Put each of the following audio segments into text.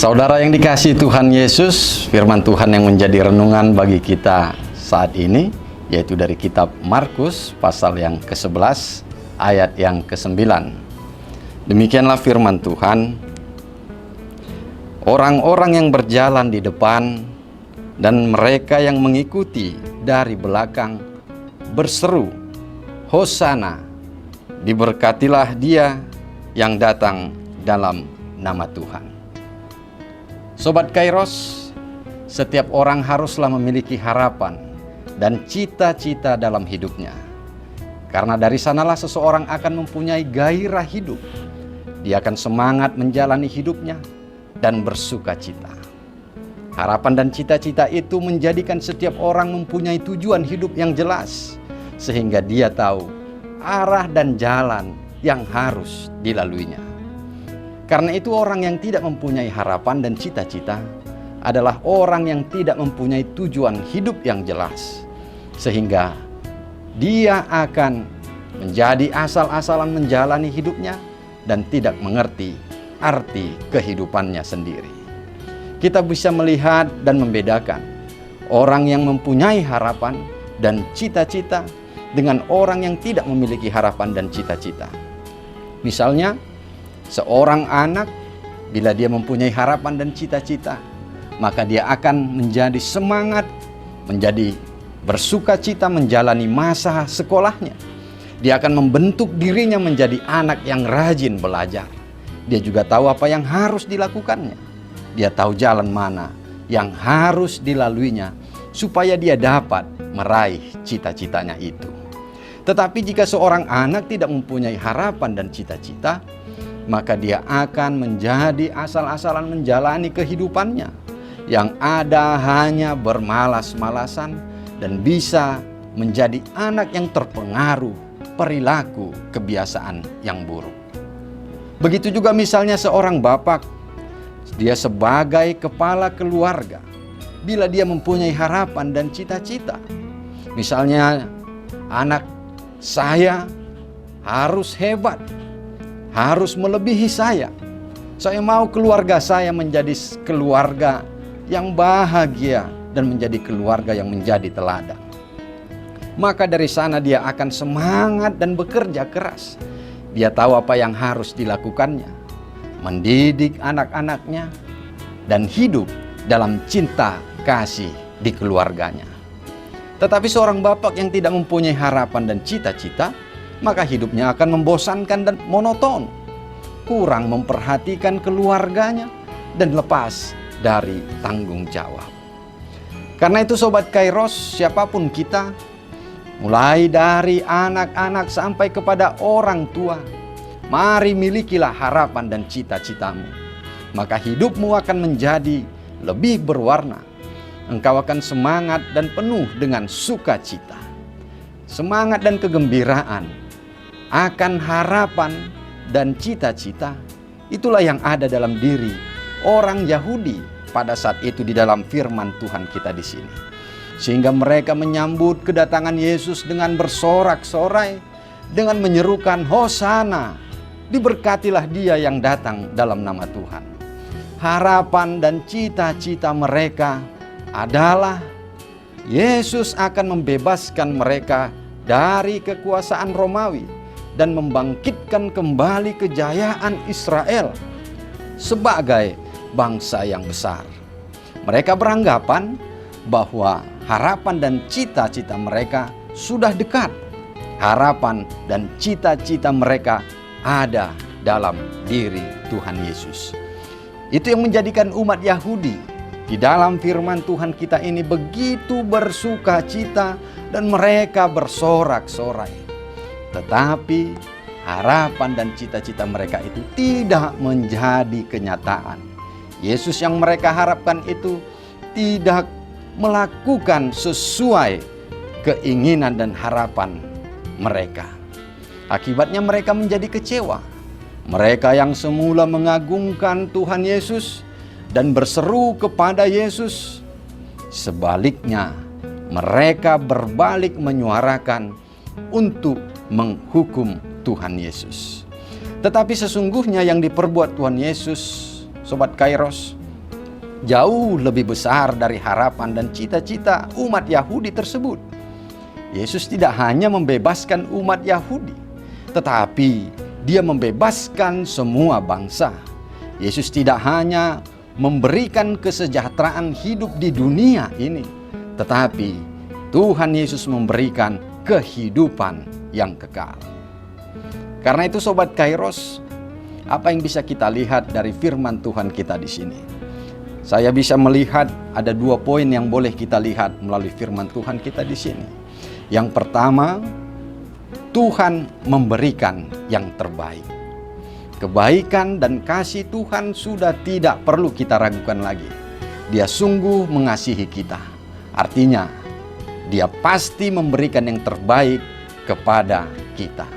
Saudara yang dikasihi Tuhan Yesus, firman Tuhan yang menjadi renungan bagi kita saat ini, yaitu dari kitab Markus, pasal yang ke-11, ayat yang ke-9. Demikianlah firman Tuhan, orang-orang yang berjalan di depan dan mereka yang mengikuti dari belakang berseru, Hosana, diberkatilah dia yang datang dalam nama Tuhan. Sobat Kairos, setiap orang haruslah memiliki harapan dan cita-cita dalam hidupnya. Karena dari sanalah seseorang akan mempunyai gairah hidup. Dia akan semangat menjalani hidupnya dan bersuka cita. Harapan dan cita-cita itu menjadikan setiap orang mempunyai tujuan hidup yang jelas, sehingga dia tahu arah dan jalan yang harus dilaluinya. Karena itu orang yang tidak mempunyai harapan dan cita-cita adalah orang yang tidak mempunyai tujuan hidup yang jelas. Sehingga dia akan menjadi asal-asalan menjalani hidupnya dan tidak mengerti arti kehidupannya sendiri. Kita bisa melihat dan membedakan orang yang mempunyai harapan dan cita-cita dengan orang yang tidak memiliki harapan dan cita-cita. Misalnya, seorang anak, bila dia mempunyai harapan dan cita-cita, maka dia akan menjadi semangat, menjadi bersuka cita menjalani masa sekolahnya. Dia akan membentuk dirinya menjadi anak yang rajin belajar. Dia juga tahu apa yang harus dilakukannya. Dia tahu jalan mana yang harus dilaluinya supaya dia dapat meraih cita-citanya itu. Tetapi jika seorang anak tidak mempunyai harapan dan cita-cita, maka dia akan menjadi asal-asalan menjalani kehidupannya. Yang ada hanya bermalas-malasan dan bisa menjadi anak yang terpengaruh perilaku kebiasaan yang buruk. Begitu juga misalnya seorang bapak, dia sebagai kepala keluarga, bila dia mempunyai harapan dan cita-cita. Misalnya, anak saya harus hebat, harus melebihi saya. Saya mau keluarga saya menjadi keluarga yang bahagia dan menjadi keluarga yang menjadi teladan. Maka dari sana dia akan semangat dan bekerja keras. Dia tahu apa yang harus dilakukannya, mendidik anak-anaknya, dan hidup dalam cinta kasih di keluarganya. Tetapi seorang bapak yang tidak mempunyai harapan dan cita-cita, maka hidupnya akan membosankan dan monoton, kurang memperhatikan keluarganya, dan lepas dari tanggung jawab. Karena itu Sobat Kairos, siapapun kita, mulai dari anak-anak sampai kepada orang tua, mari milikilah harapan dan cita-citamu. Maka hidupmu akan menjadi lebih berwarna. Engkau akan semangat dan penuh dengan sukacita. Semangat dan kegembiraan akan harapan dan cita-cita, itulah yang ada dalam diri orang Yahudi pada saat itu di dalam firman Tuhan kita di sini. Sehingga mereka menyambut kedatangan Yesus dengan bersorak-sorai, dengan menyerukan Hosana, diberkatilah dia yang datang dalam nama Tuhan. Harapan dan cita-cita mereka adalah Yesus akan membebaskan mereka dari kekuasaan Romawi dan membangkitkan kembali kejayaan Israel sebagai bangsa yang besar. Mereka beranggapan bahwa harapan dan cita-cita mereka sudah dekat. Harapan dan cita-cita mereka ada dalam diri Tuhan Yesus. Itu yang menjadikan umat Yahudi di dalam firman Tuhan kita ini begitu bersuka cita dan mereka bersorak-sorai. Tetapi harapan dan cita-cita mereka itu tidak menjadi kenyataan. Yesus yang mereka harapkan itu tidak melakukan sesuai keinginan dan harapan mereka. Akibatnya mereka menjadi kecewa. Mereka yang semula mengagungkan Tuhan Yesus dan berseru kepada Yesus, sebaliknya mereka berbalik menyuarakan untuk menghukum Tuhan Yesus. Tetapi sesungguhnya yang diperbuat Tuhan Yesus, Sobat Kairos, jauh lebih besar dari harapan dan cita-cita umat Yahudi tersebut. Yesus tidak hanya membebaskan umat Yahudi, tetapi Dia membebaskan semua bangsa. Yesus tidak hanya memberikan kesejahteraan hidup di dunia ini, tetapi Tuhan Yesus memberikan kehidupan yang kekal. Karena itu Sobat Kairos, apa yang bisa kita lihat dari firman Tuhan kita di sini? Saya bisa melihat ada 2 poin yang boleh kita lihat melalui firman Tuhan kita di sini. Yang pertama, Tuhan memberikan yang terbaik. Kebaikan dan kasih Tuhan sudah tidak perlu kita ragukan lagi. Dia sungguh mengasihi kita. Artinya, Dia pasti memberikan yang terbaik kepada kita.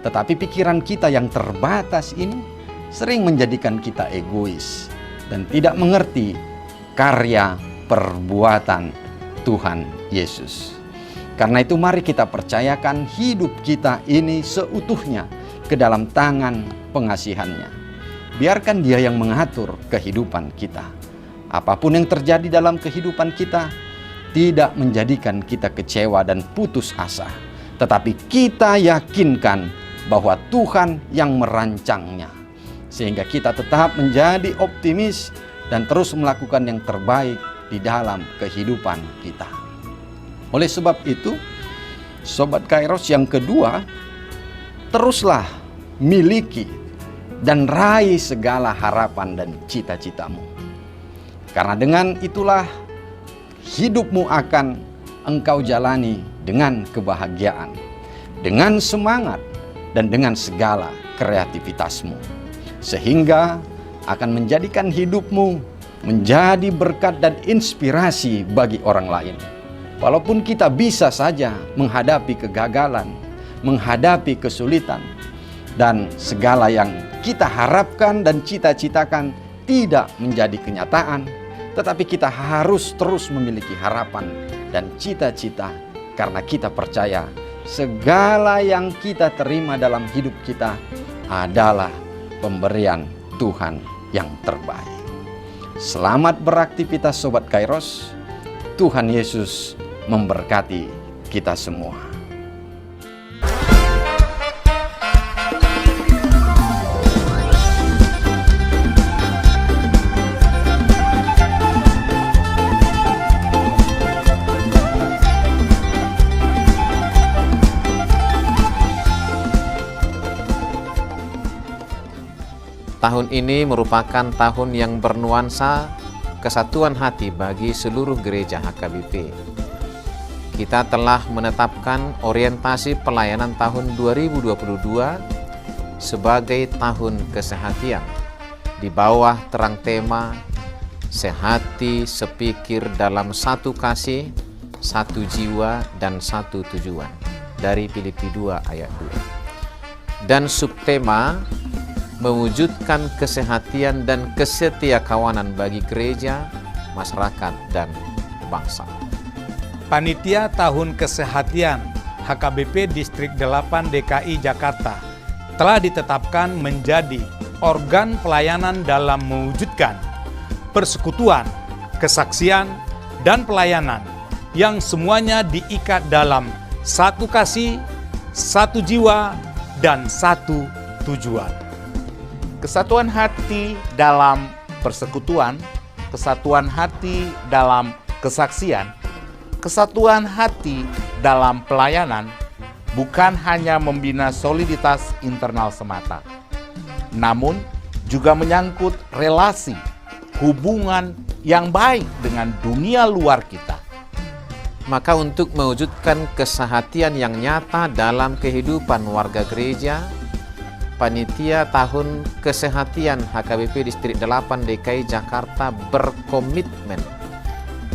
Tetapi pikiran kita yang terbatas ini sering menjadikan kita egois dan tidak mengerti karya perbuatan Tuhan Yesus. Karena itu mari kita percayakan hidup kita ini seutuhnya ke dalam tangan pengasihannya. Biarkan Dia yang mengatur kehidupan kita. Apapun yang terjadi dalam kehidupan kita tidak menjadikan kita kecewa dan putus asa, tetapi kita yakinkan bahwa Tuhan yang merancangnya, sehingga kita tetap menjadi optimis dan terus melakukan yang terbaik di dalam kehidupan kita. Oleh sebab itu, Sobat Kairos, yang kedua, teruslah miliki dan raih segala harapan dan cita-citamu. Karena dengan itulah hidupmu akan engkau jalani dengan kebahagiaan, dengan semangat, dan dengan segala kreativitasmu. Sehingga akan menjadikan hidupmu menjadi berkat dan inspirasi bagi orang lain. Walaupun kita bisa saja menghadapi kegagalan, menghadapi kesulitan, dan segala yang kita harapkan dan cita-citakan tidak menjadi kenyataan, tetapi kita harus terus memiliki harapan dan cita-cita karena kita percaya segala yang kita terima dalam hidup kita adalah pemberian Tuhan yang terbaik. Selamat beraktivitas Sobat Kairos. Tuhan Yesus memberkati kita semua. Tahun ini merupakan tahun yang bernuansa kesatuan hati bagi seluruh gereja HKBP. Kita telah menetapkan orientasi pelayanan tahun 2022 sebagai tahun kesehatian di bawah terang tema sehati sepikir dalam satu kasih, satu jiwa, dan satu tujuan dari Filipi 2 ayat 2. Dan subtema mewujudkan kesehatian dan kesetiakawanan bagi gereja, masyarakat, dan bangsa. Panitia Tahun Kesehatian HKBP Distrik 8 DKI Jakarta telah ditetapkan menjadi organ pelayanan dalam mewujudkan persekutuan, kesaksian, dan pelayanan yang semuanya diikat dalam satu kasih, satu jiwa, dan satu tujuan. Kesatuan hati dalam persekutuan, kesatuan hati dalam kesaksian, kesatuan hati dalam pelayanan bukan hanya membina soliditas internal semata, namun juga menyangkut relasi, hubungan yang baik dengan dunia luar kita. Maka untuk mewujudkan kesehatian yang nyata dalam kehidupan warga gereja, Panitia Tahun Kesehatan HKBP Distrik 8 DKI Jakarta berkomitmen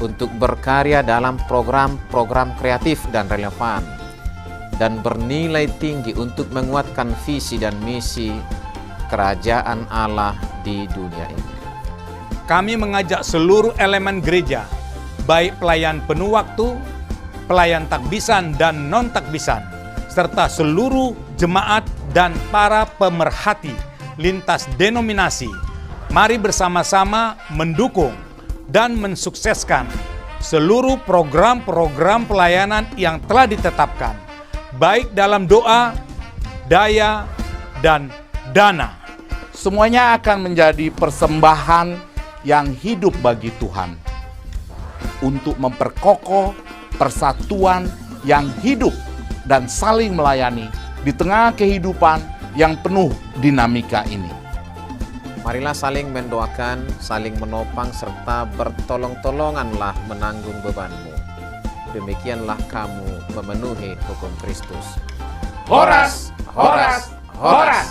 untuk berkarya dalam program-program kreatif dan relevan dan bernilai tinggi untuk menguatkan visi dan misi Kerajaan Allah di dunia ini. Kami mengajak seluruh elemen gereja, baik pelayan penuh waktu, pelayan takbisan dan non-takbisan, serta seluruh jemaat dan para pemerhati lintas denominasi, mari bersama-sama mendukung dan mensukseskan seluruh program-program pelayanan yang telah ditetapkan, baik dalam doa, daya, dan dana. Semuanya akan menjadi persembahan yang hidup bagi Tuhan untuk memperkokoh persatuan yang hidup dan saling melayani di tengah kehidupan yang penuh dinamika ini. Marilah saling mendoakan, saling menopang, serta bertolong-tolonganlah menanggung bebanmu. Demikianlah kamu memenuhi hukum Kristus. Horas, horas, horas!